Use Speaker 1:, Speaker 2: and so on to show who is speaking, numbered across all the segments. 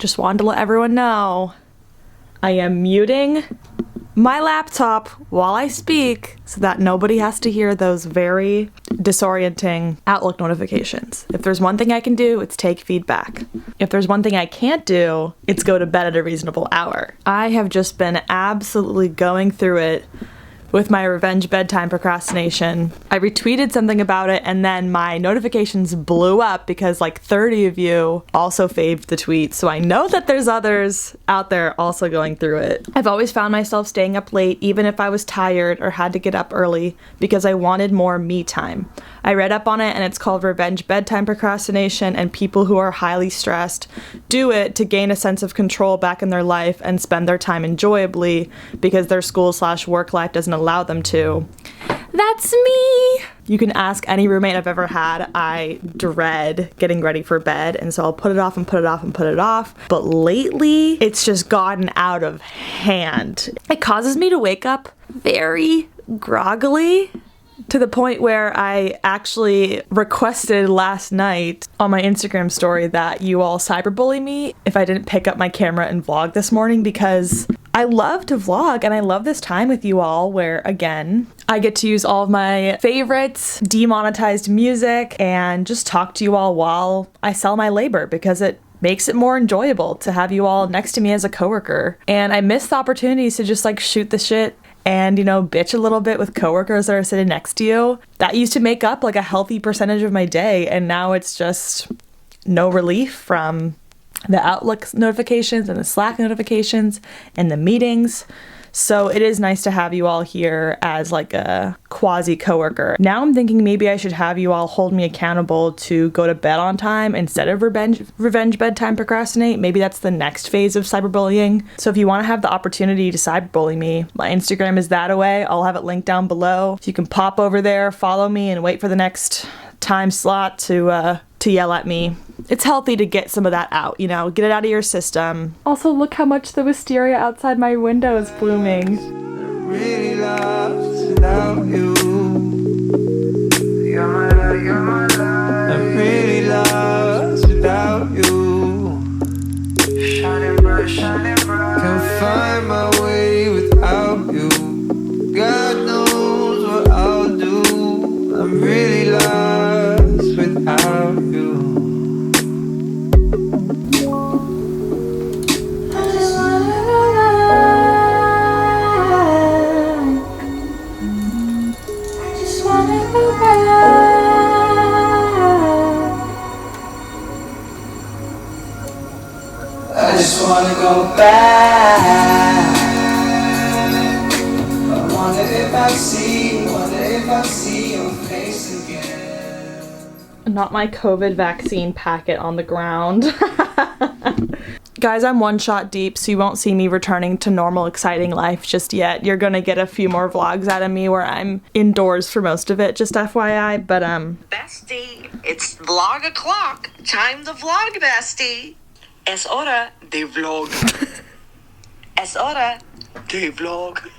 Speaker 1: just wanted to let everyone know I am muting my laptop while I speak so that nobody has to hear those very disorienting Outlook notifications. If there's one thing I can do, it's take feedback. If there's one thing I can't do, it's go to bed at a reasonable hour. I have just been absolutely going through it with my revenge bedtime procrastination. I retweeted something about it and then my notifications blew up because like 30 of you also faved the tweet. So I know that there's others out there also going through it. I've always found myself staying up late even if I was tired or had to get up early because I wanted more me time. I read up on it and it's called revenge bedtime procrastination, and people who are highly stressed do it to gain a sense of control back in their life and spend their time enjoyably because their school/work life doesn't allow them to. That's me! You can ask any roommate I've ever had. I dread getting ready for bed, and so I'll put it off and put it off and put it off. But lately, it's just gotten out of hand. It causes me to wake up very groggily, to the point where I actually requested last night on my Instagram story that you all cyberbully me if I didn't pick up my camera and vlog this morning, because I love to vlog and I love this time with you all where, again, I get to use all of my favorites, demonetized music, and just talk to you all while I sell my labor, because it makes it more enjoyable to have you all next to me as a coworker. And I miss the opportunities to just like shoot the shit and, you know, bitch a little bit with coworkers that are sitting next to you. That used to make up like a healthy percentage of my day, and now it's just no relief from the Outlook notifications and the Slack notifications and the meetings. So it is nice to have you all here as like a quasi coworker. Now I'm thinking maybe I should have you all hold me accountable to go to bed on time instead of revenge bedtime procrastinate. Maybe that's the next phase of cyberbullying. So if you want to have the opportunity to cyberbully me, my Instagram is that away. I'll have it linked down below. So you can pop over there, follow me, and wait for the next time slot to yell at me. It's healthy to get some of that out, you know, get it out of your system. Also, look how much the wisteria outside my window is blooming.
Speaker 2: I'm really lost without you. You're my light, you're my light. I'm really lost without you. Shining bright, shining bright. Can't find my way without you. God knows what I'll do. I'm really lost without you. I just wanna go back. I wonder if I see your face again.
Speaker 1: Not my COVID vaccine packet on the ground. Guys, I'm one shot deep, so you won't see me returning to normal, exciting life just yet. You're gonna get a few more vlogs out of me where I'm indoors for most of it, just FYI, but
Speaker 3: Bestie, it's vlog o'clock. Time to vlog, bestie. Es hora de vlog. Es hora de vlog.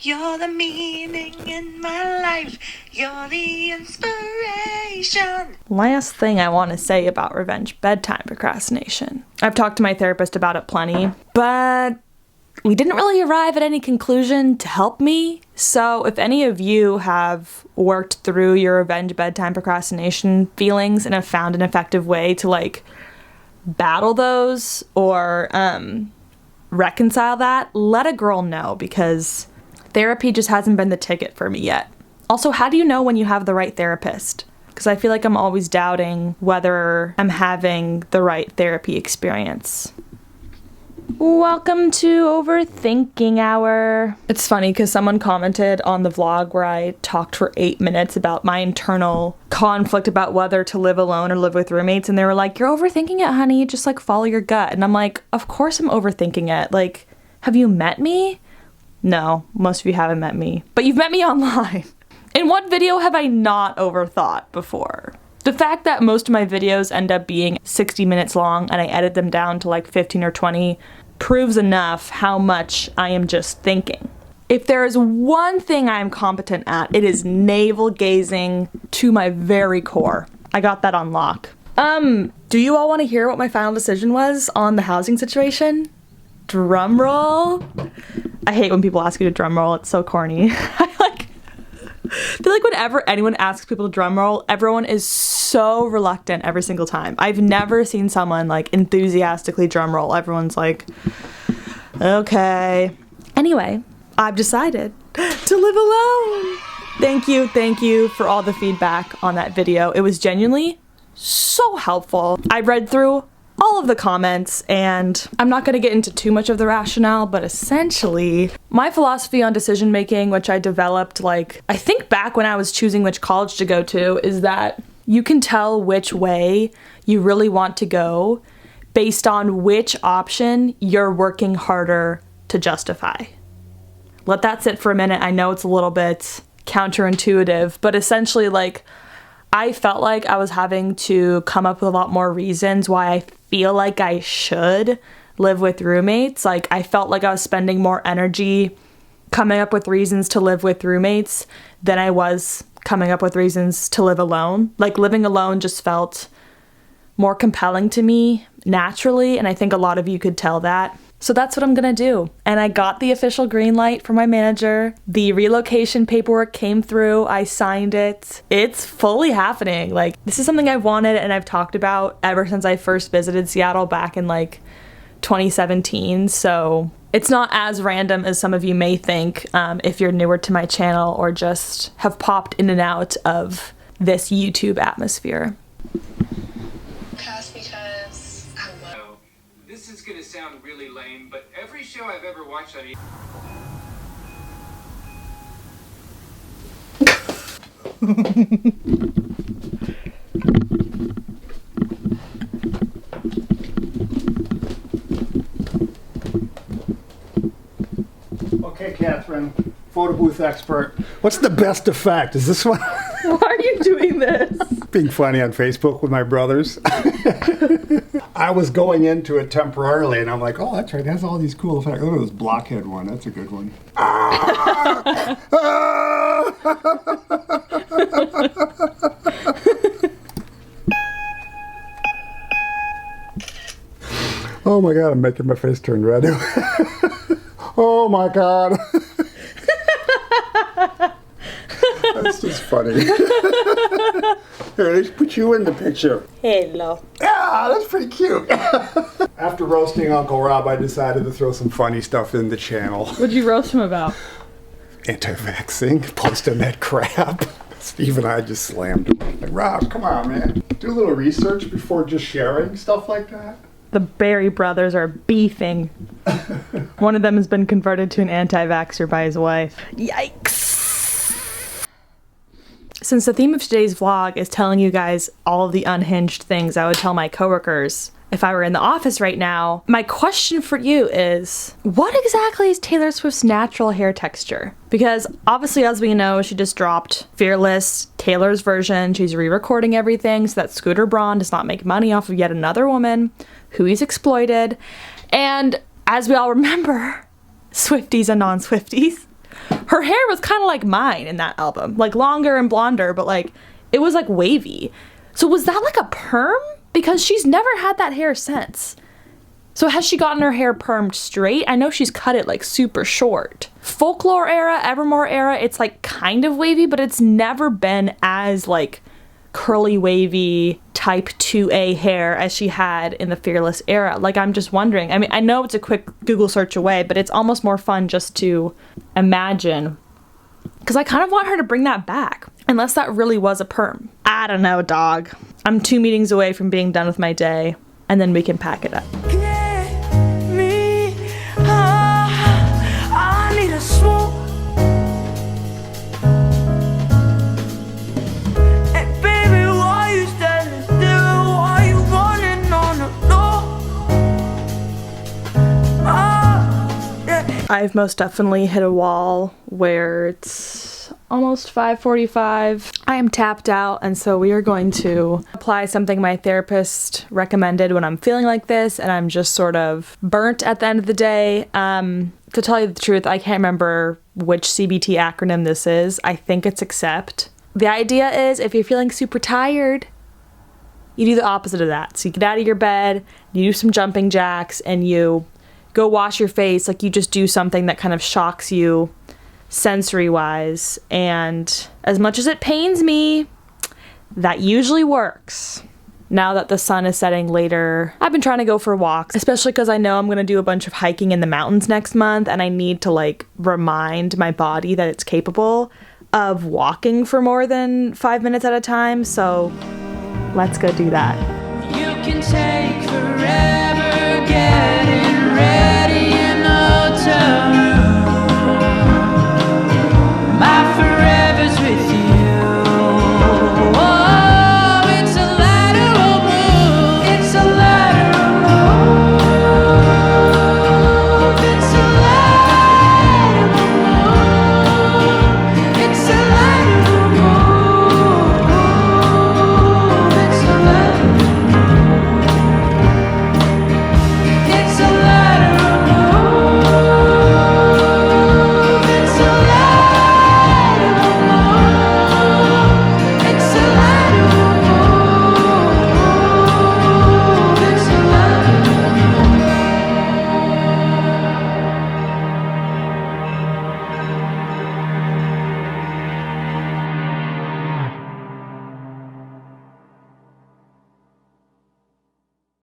Speaker 3: You're the meaning in my life. You're the inspiration.
Speaker 1: Last thing I want to say about revenge bedtime procrastination. I've talked to my therapist about it plenty, but we didn't really arrive at any conclusion to help me. So if any of you have worked through your revenge bedtime procrastination feelings and have found an effective way to like battle those or reconcile that, let a girl know, because therapy just hasn't been the ticket for me yet. Also, how do you know when you have the right therapist? Because I feel like I'm always doubting whether I'm having the right therapy experience. Welcome to Overthinking Hour. It's funny because someone commented on the vlog where I talked for 8 minutes about my internal conflict about whether to live alone or live with roommates, and they were like, "You're overthinking it, honey. Just like follow your gut." And I'm like, of course I'm overthinking it. Like, have you met me? No, most of you haven't met me, but you've met me online. In what video have I not overthought before? The fact that most of my videos end up being 60 minutes long and I edit them down to like 15 or 20 proves enough how much I am just thinking. If there is one thing I am competent at, it is navel gazing to my very core. I got that on lock. Do you all want to hear what my final decision was on the housing situation? Drum roll. I hate when people ask you to drum roll. It's so corny. I feel like whenever anyone asks people to drum roll, everyone is so reluctant every single time. I've never seen someone like enthusiastically drum roll. Everyone's like, okay. Anyway, I've decided to live alone. Thank you for all the feedback on that video. It was genuinely so helpful. I read through all of the comments, and I'm not going to get into too much of the rationale, but essentially my philosophy on decision making, which I developed I think back when I was choosing which college to go to, is that you can tell which way you really want to go based on which option you're working harder to justify. Let that sit for a minute. I know it's a little bit counterintuitive, but essentially I felt like I was having to come up with a lot more reasons why I feel like I should live with roommates. I felt like I was spending more energy coming up with reasons to live with roommates than I was coming up with reasons to live alone. Living alone just felt more compelling to me naturally, and I think a lot of you could tell that. So that's what I'm gonna do. And I got the official green light from my manager. The relocation paperwork came through. I signed it. It's fully happening. This is something I've wanted and I've talked about ever since I first visited Seattle back in 2017. So it's not as random as some of you may think if you're newer to my channel or just have popped in and out of this YouTube atmosphere.
Speaker 4: This is gonna sound really lame, but every show I've ever watched on
Speaker 5: Okay, Catherine, photo booth expert. What's the best effect? Is this one?
Speaker 1: Why are you doing this?
Speaker 5: Being funny on Facebook with my brothers. I was going into it temporarily, and I'm like, oh, that's right, it has all these cool effects. Look at this blockhead one. That's a good one. Oh my God, I'm making my face turn red. Oh my God. That's just funny. Here, let's put you in the picture.
Speaker 1: Hello.
Speaker 5: Yeah, that's pretty cute. After roasting Uncle Rob, I decided to throw some funny stuff in the channel.
Speaker 1: What'd you roast him about?
Speaker 5: Anti-vaxxing, post-med crap. Steve and I just slammed him. Like, Rob, come on, man. Do a little research before just sharing stuff like that.
Speaker 1: The Berry brothers are beefing. One of them has been converted to an anti-vaxxer by his wife. Yikes! Since the theme of today's vlog is telling you guys all of the unhinged things I would tell my coworkers if I were in the office right now, my question for you is, what exactly is Taylor Swift's natural hair texture? Because obviously, as we know, she just dropped Fearless, Taylor's version. She's re-recording everything so that Scooter Braun does not make money off of yet another woman who he's exploited. And as we all remember, Swifties and non-Swifties, her hair was kind of like mine in that album. Longer and blonder, but it was wavy. So was that a perm? Because she's never had that hair since. So has she gotten her hair permed straight? I know she's cut it super short. Folklore era, Evermore era, it's kind of wavy, but it's never been as curly wavy type 2A hair as she had in the Fearless era. I'm just wondering. I mean, I know it's a quick Google search away, but it's almost more fun just to imagine. Because I kind of want her to bring that back. Unless that really was a perm. I don't know, dog. I'm 2 meetings away from being done with my day, and then we can pack it up.
Speaker 2: Get me high. I need a smoke. Hey, baby, why you standing still? Why you running on the floor? Yeah.
Speaker 1: I've most definitely hit a wall where it's almost 5:45. I am tapped out, and so we are going to apply something my therapist recommended when I'm feeling like this and I'm just sort of burnt at the end of the day. To tell you the truth, I can't remember which CBT acronym this is. I think it's ACCEPT. The idea is if you're feeling super tired, you do the opposite of that. So you get out of your bed, you do some jumping jacks, and you go wash your face. Like, you just do something that kind of shocks you sensory-wise. And as much as it pains me, that usually works. Now that the sun is setting later, I've been trying to go for walks, especially because I know I'm going to do a bunch of hiking in the mountains next month, and I need to, like, remind my body that it's capable of walking for more than 5 minutes at a time. So let's go do that.
Speaker 2: You can take forever, get